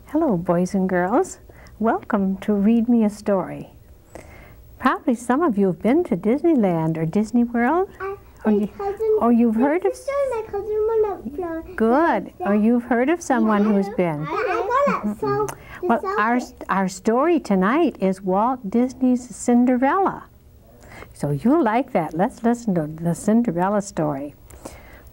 Hello, boys and girls. Welcome to Read Me a Story. Probably some of you have been to Disneyland or Disney World. Or you've heard of... Good. Or you've heard of someone who's been. Well, our story tonight is Walt Disney's Cinderella. So you'll like that. Let's listen to the Cinderella story.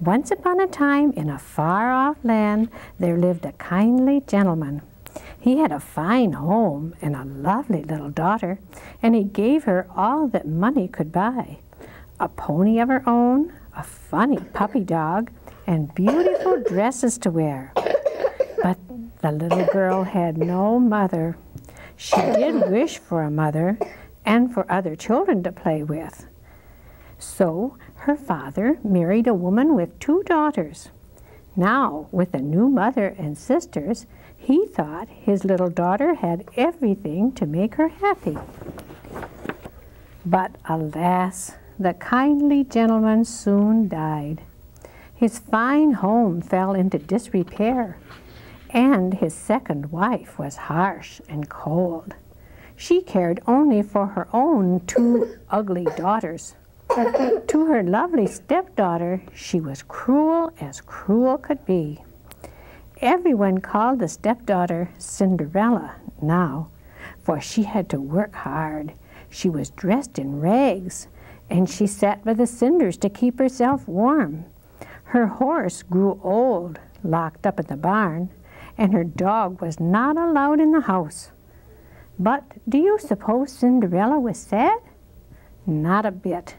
Once upon a time, in a far-off land, there lived a kindly gentleman. He had a fine home and a lovely little daughter, and he gave her all that money could buy. A pony of her own, a funny puppy dog, and beautiful dresses to wear. But the little girl had no mother. She did wish for a mother and for other children to play with. So her father married a woman with 2 daughters. Now, with a new mother and sisters, he thought his little daughter had everything to make her happy. But alas, the kindly gentleman soon died. His fine home fell into disrepair, and his second wife was harsh and cold. She cared only for her own 2 ugly daughters. To her lovely stepdaughter, she was cruel as cruel could be. Everyone called the stepdaughter Cinderella now, for she had to work hard. She was dressed in rags, and she sat by the cinders to keep herself warm. Her horse grew old, locked up in the barn, and her dog was not allowed in the house. But do you suppose Cinderella was sad? Not a bit.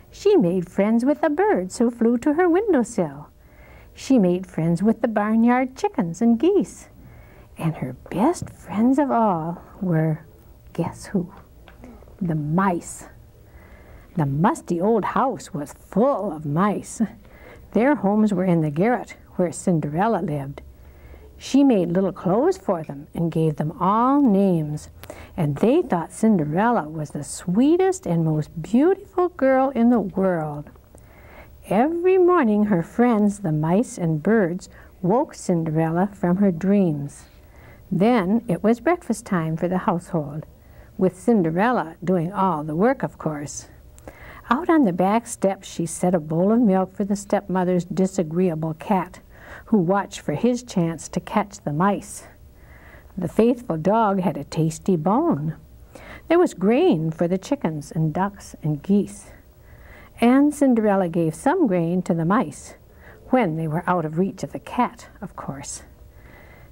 She made friends with the birds who flew to her windowsill. She made friends with the barnyard chickens and geese. And her best friends of all were, guess who? The mice. The musty old house was full of mice. Their homes were in the garret where Cinderella lived. She made little clothes for them and gave them all names, and they thought Cinderella was the sweetest and most beautiful girl in the world. Every morning her friends, the mice and birds, woke Cinderella from her dreams. Then it was breakfast time for the household, with Cinderella doing all the work, of course. Out on the back steps she set a bowl of milk for the stepmother's disagreeable cat, who watched for his chance to catch the mice. The faithful dog had a tasty bone. There was grain for the chickens and ducks and geese. And Cinderella gave some grain to the mice, when they were out of reach of the cat, of course.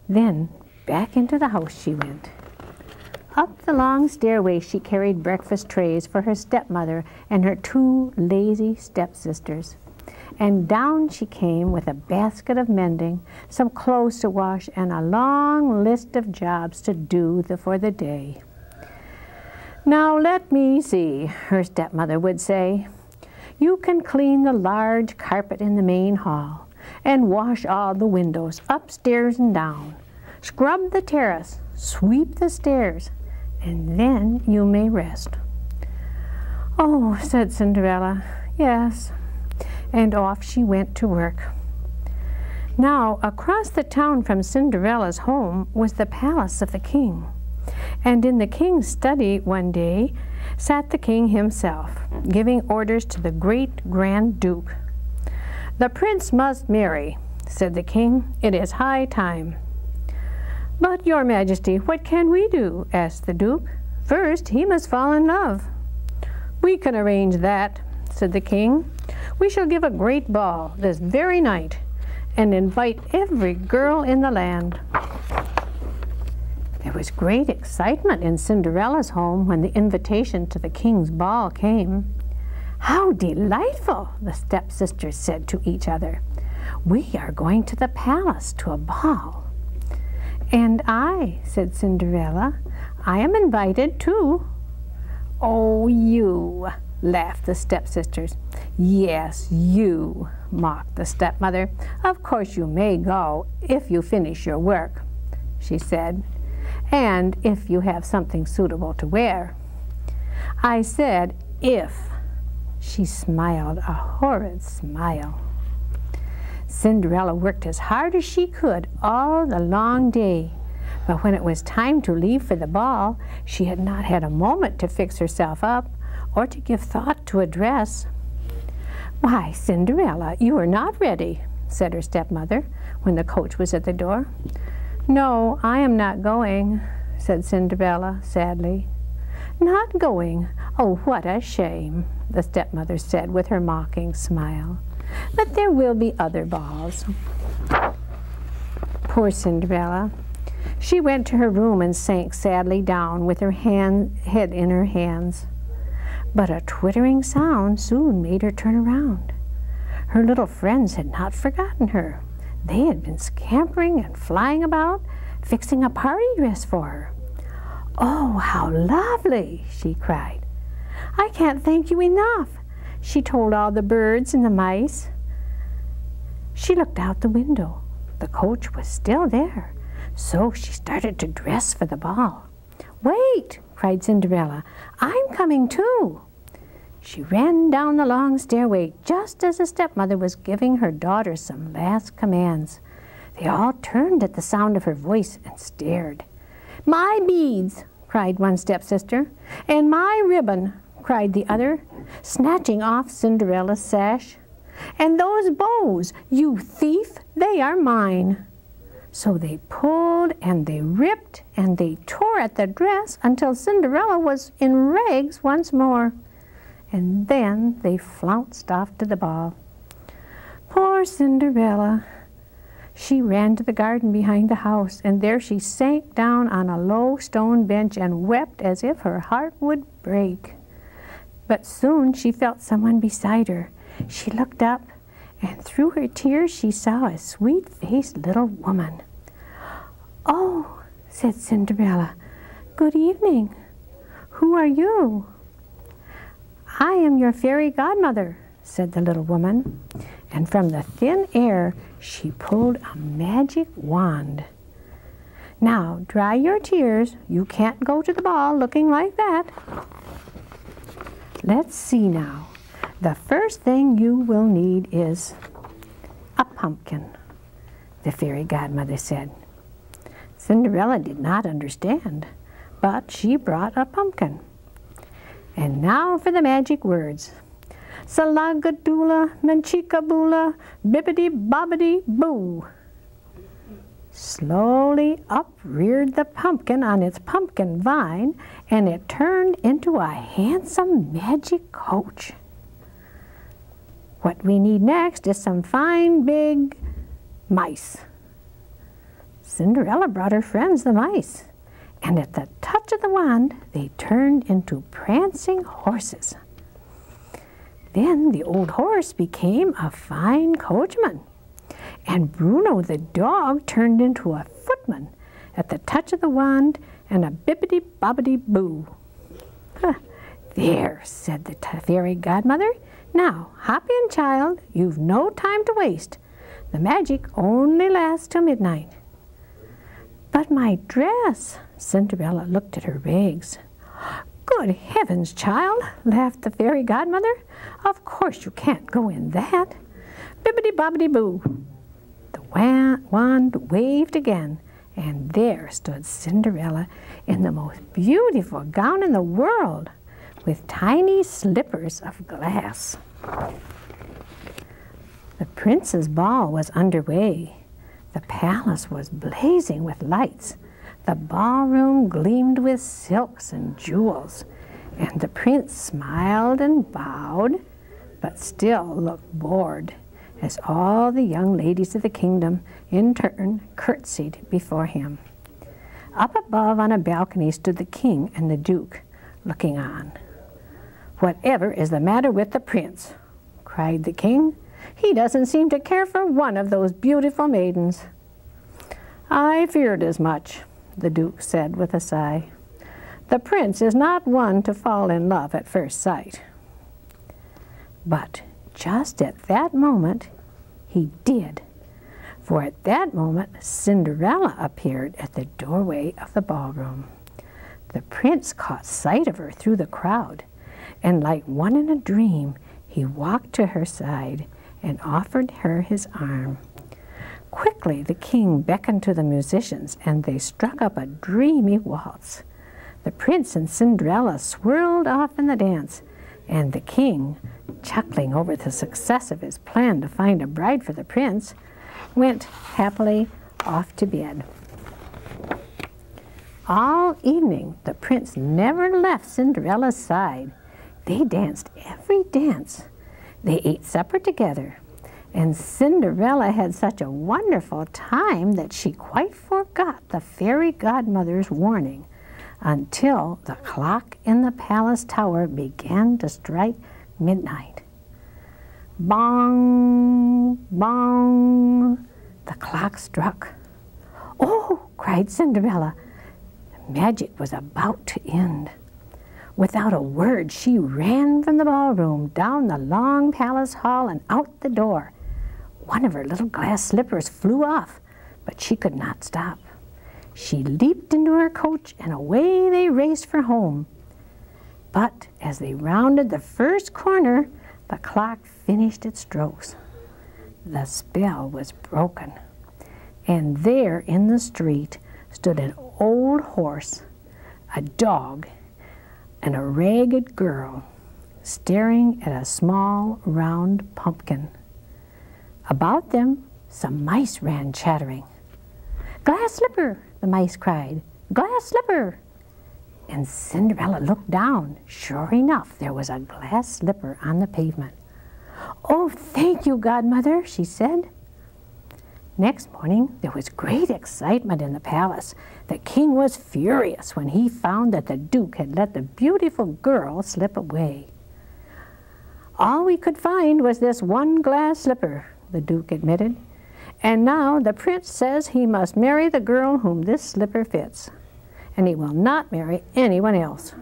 Then back into the house she went. Up the long stairway she carried breakfast trays for her stepmother and her 2 lazy stepsisters. And down she came with a basket of mending, some clothes to wash, and a long list of jobs to do for the day. Now let me see, her stepmother would say. You can clean the large carpet in the main hall, and wash all the windows upstairs and down. Scrub the terrace, sweep the stairs, and then you may rest. Oh, said Cinderella, yes. And off she went to work. Now, across the town from Cinderella's home was the palace of the king. And in the king's study one day sat the king himself, giving orders to the great Grand Duke. The prince must marry, said the king. It is high time. But, your majesty, what can we do? Asked the duke. First, he must fall in love. "We can arrange that," said the king. "We shall give a great ball this very night and invite every girl in the land." There was great excitement in Cinderella's home when the invitation to the king's ball came. "How delightful," the stepsisters said to each other. "We are going to the palace to a ball." "And I," said Cinderella, "I am invited too." "Oh, you," laughed the stepsisters. "Yes, you," mocked the stepmother. "Of course you may go if you finish your work," she said, "and if you have something suitable to wear." "I said if." She smiled a horrid smile. Cinderella worked as hard as she could all the long day, but when it was time to leave for the ball, she had not had a moment to fix herself up or to give thought to a dress. "Why, Cinderella, you are not ready," said her stepmother when the coach was at the door. "No, I am not going," said Cinderella sadly. "Not going? Oh, what a shame," the stepmother said with her mocking smile. "But there will be other balls." Poor Cinderella. She went to her room and sank sadly down with her head in her hands. But a twittering sound soon made her turn around. Her little friends had not forgotten her. They had been scampering and flying about, fixing a party dress for her. "Oh, how lovely!" she cried. "I can't thank you enough," she told all the birds and the mice. She looked out the window. The coach was still there, so she started to dress for the ball. "Wait!" cried Cinderella. "I'm coming too." She ran down the long stairway just as the stepmother was giving her daughter some last commands. They all turned at the sound of her voice and stared. "My beads!" cried one stepsister. "And my ribbon!" cried the other, snatching off Cinderella's sash. "And those bows, you thief, they are mine!" So they pulled and they ripped and they tore at the dress until Cinderella was in rags once more. And then they flounced off to the ball. Poor Cinderella! She ran to the garden behind the house, and there she sank down on a low stone bench and wept as if her heart would break. But soon she felt someone beside her. She looked up, and through her tears she saw a sweet-faced little woman. "Oh," said Cinderella, "good evening. Who are you?" "I am your fairy godmother," said the little woman, and from the thin air she pulled a magic wand. "Now dry your tears. You can't go to the ball looking like that. Let's see now. The first thing you will need is a pumpkin," the fairy godmother said. Cinderella did not understand, but she brought a pumpkin. "And now for the magic words. Salagadoola, manchikaboola, bibbidi-bobbidi-boo." Slowly up reared the pumpkin on its pumpkin vine, and it turned into a handsome magic coach. What we need next is some fine big mice. Cinderella brought her friends the mice, and at the touch of the wand, they turned into prancing horses. Then the old horse became a fine coachman, and Bruno the dog turned into a footman at the touch of the wand and a bibbidi-bobbidi-boo. "There," said the fairy godmother. "Now, hop in, child. You've no time to waste. The magic only lasts till midnight." "But my dress!" Cinderella looked at her rags. "Good heavens, child," laughed the fairy godmother. "Of course you can't go in that. Bibbidi-bobbidi-boo." The wand waved again, and there stood Cinderella in the most beautiful gown in the world, with tiny slippers of glass. The prince's ball was underway. The palace was blazing with lights. The ballroom gleamed with silks and jewels, And the prince smiled and bowed, but still looked bored, as all the young ladies of the kingdom in turn curtsied before him. Up above on a balcony stood the king and the duke, looking on. "Whatever is the matter with the prince?" cried the king. "He doesn't seem to care for one of those beautiful maidens." "I feared as much," the duke said with a sigh. "The prince is not one to fall in love at first sight." But just at that moment, he did. For at that moment, Cinderella appeared at the doorway of the ballroom. The prince caught sight of her through the crowd, and like one in a dream, he walked to her side and offered her his arm. Quickly, the king beckoned to the musicians, and they struck up a dreamy waltz. The prince and Cinderella swirled off in the dance, and the king, chuckling over the success of his plan to find a bride for the prince, went happily off to bed. All evening, the prince never left Cinderella's side. They danced every dance. They ate supper together, and Cinderella had such a wonderful time that she quite forgot the fairy godmother's warning until the clock in the palace tower began to strike midnight. Bong, bong, the clock struck. "Oh!" cried Cinderella. The magic was about to end. Without a word, she ran from the ballroom, down the long palace hall, and out the door. One of her little glass slippers flew off, but she could not stop. She leaped into her coach, and away they raced for home. But as they rounded the first corner, the clock finished its strokes. The spell was broken, and there in the street stood an old horse, a dog, and a ragged girl, staring at a small round pumpkin. About them, some mice ran chattering. "Glass slipper!" the mice cried. "Glass slipper!" And Cinderella looked down. Sure enough, there was a glass slipper on the pavement. "Oh, thank you, godmother," she said. Next morning, there was great excitement in the palace. The king was furious when he found that the duke had let the beautiful girl slip away. "All we could find was this one glass slipper," the duke admitted. "And now the prince says he must marry the girl whom this slipper fits, and he will not marry anyone else."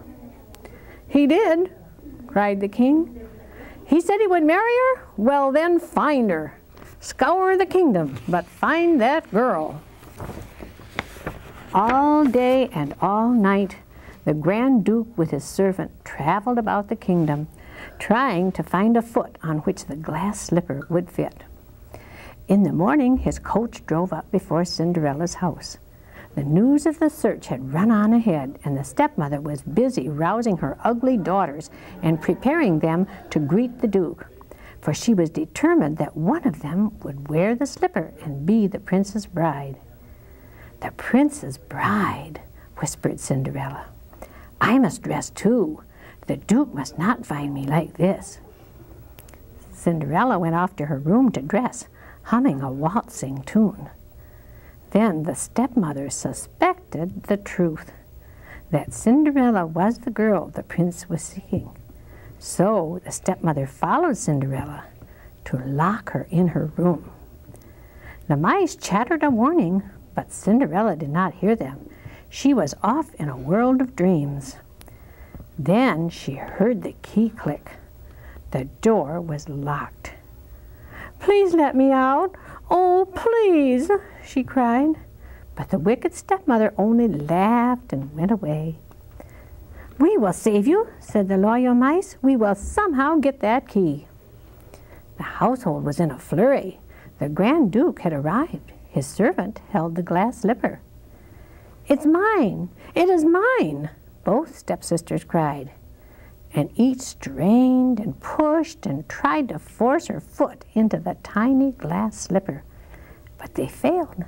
"He did," cried the king. "He said he would marry her? Well, then find her. Scour the kingdom, but find that girl." All day and all night, the Grand Duke with his servant traveled about the kingdom, trying to find a foot on which the glass slipper would fit. In the morning, his coach drove up before Cinderella's house. The news of the search had run on ahead, and the stepmother was busy rousing her ugly daughters and preparing them to greet the Duke, for she was determined that one of them would wear the slipper and be the prince's bride. "The prince's bride," whispered Cinderella. "I must dress too. The Duke must not find me like this." Cinderella went off to her room to dress, humming a waltzing tune. Then the stepmother suspected the truth, that Cinderella was the girl the prince was seeking. So the stepmother followed Cinderella to lock her in her room. The mice chattered a warning, but Cinderella did not hear them. She was off in a world of dreams. Then she heard the key click. The door was locked. "Please let me out! Oh, please!" she cried. But the wicked stepmother only laughed and went away. "We will save you," said the loyal mice. "We will somehow get that key." The household was in a flurry. The Grand Duke had arrived. His servant held the glass slipper. "It's mine! It is mine!" both stepsisters cried. And each strained and pushed and tried to force her foot into the tiny glass slipper. But they failed.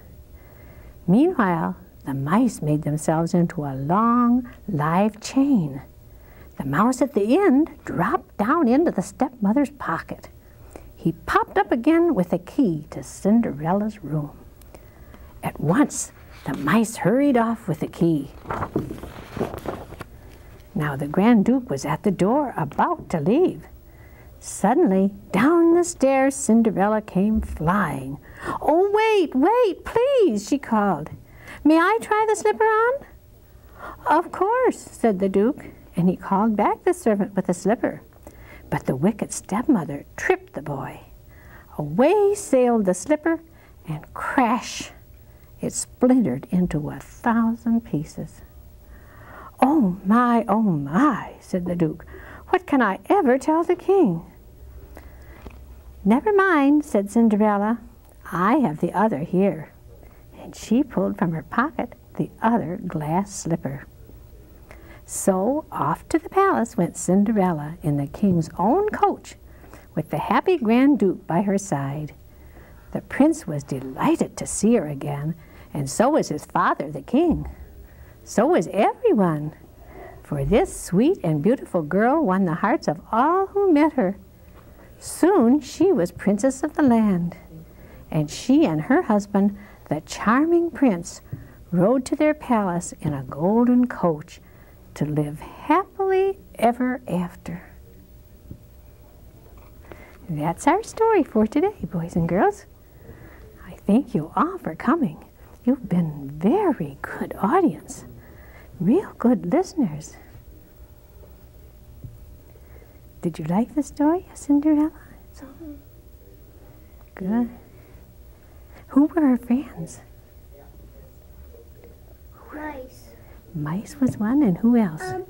Meanwhile, the mice made themselves into a long, live chain. The mouse at the end dropped down into the stepmother's pocket. He popped up again with a key to Cinderella's room. At once, the mice hurried off with the key. Now the Grand Duke was at the door, about to leave. Suddenly, down the stairs, Cinderella came flying. "Oh, wait, wait, please," she called. "May I try the slipper on?" "Of course," said the Duke, and he called back the servant with the slipper. But the wicked stepmother tripped the boy. Away sailed the slipper, and crash! It splintered into 1,000 pieces. "Oh my," said the Duke. "What can I ever tell the king?" "Never mind," said Cinderella. "I have the other here." And she pulled from her pocket the other glass slipper. So off to the palace went Cinderella in the king's own coach, with the happy Grand Duke by her side. The prince was delighted to see her again, and so was his father, the king. So was everyone, for this sweet and beautiful girl won the hearts of all who met her. Soon she was princess of the land, and she and her husband, the charming prince, rode to their palace in a golden coach to live happily ever after. That's our story for today, boys and girls. I thank you all for coming. You've been very good audience, real good listeners. Did you like the story of Cinderella? Good. Who were her friends? Mice. Mice was one, and who else? Dogs.